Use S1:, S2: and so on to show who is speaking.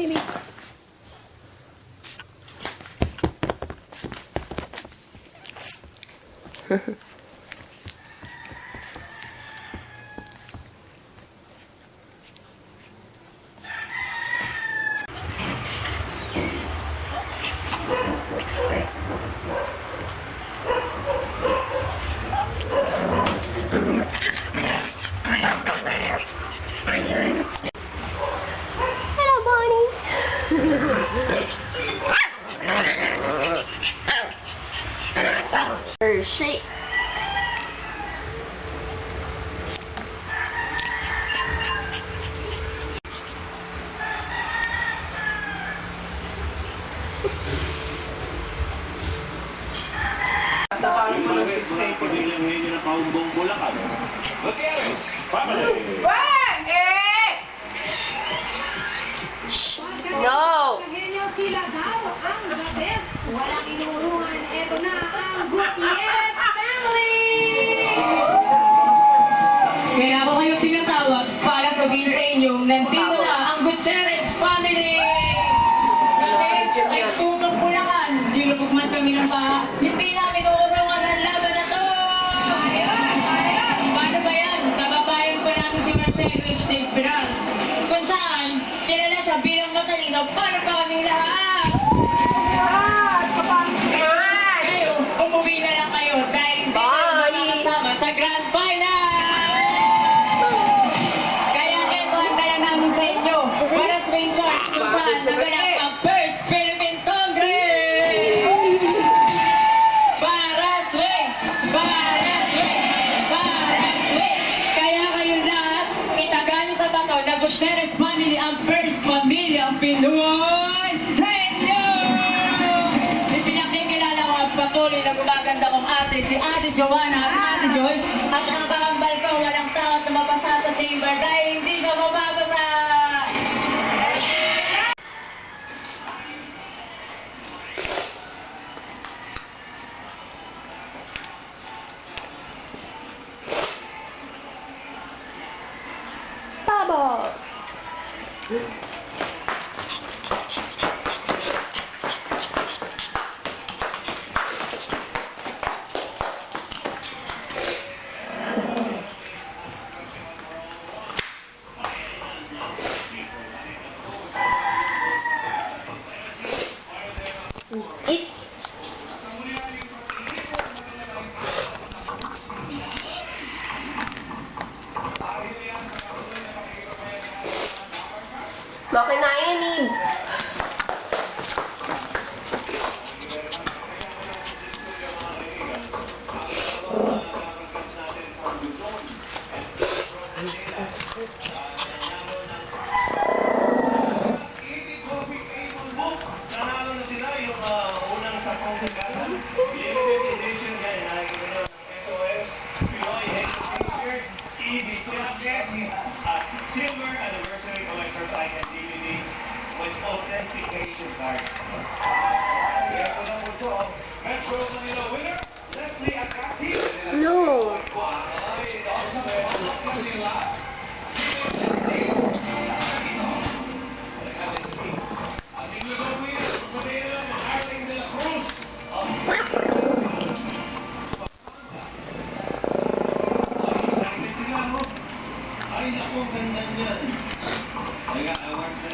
S1: baby. Hello, Bonnie. Hershey. No!
S2: Tila daw ang gabi. Walang inuurungan. Ito na ang Gutierrez family!
S3: Kaya ako kayo pinatawag para sabihin sa inyo, nandito na ang Gutierrez family! Kasi ay Tubang Bulacan, nilubog man kami ng baha, hindi namin uurungan ang laban na to! Paano ba yan? Kababayan pa namin si Marcelo H. Dave Piral, kung saan kilala siya bilang matalino para pa kaming lahat! Kayo, umuwi na lang kayo dahil hindi kayo makakasama sa Grand Final! Kaya ito ang dala namin sa inyo para swing charge kung saan naganap ang First Philippine Congress! Para swing! Para swing! Para swing! Kaya kayong lahat, itagal sa bato na Gutierrez family ang first pamilyang Pinoy sa inyo! Ipinakikilala ko ang patuloy na gumaganda kong ate, si Ate Joanna at Ate Joyce, at ang kakambal ko walang takot na mabasa sa chamber dahil hindi ka mababasa!
S1: Bubble. Eat. Makinainin.
S4: Nanalo na sila yung unang sakong regalo. Limited edition yan. Nakikita nyo ng SOS, Pinoy Heritage T-shirt, EB Jacket, at Silver Anniversary Collector's Icon DVD with authentication card. Kaya po na po ito, Metro Manila winner, Leslie Acati.
S1: No.
S4: Ay, also may unlock na nila. Ating lugaw winner, sabihin lang, Arling de la Cruz. Ay, excited sila, no? Ay, naku, ganda niyan. Kaya, award na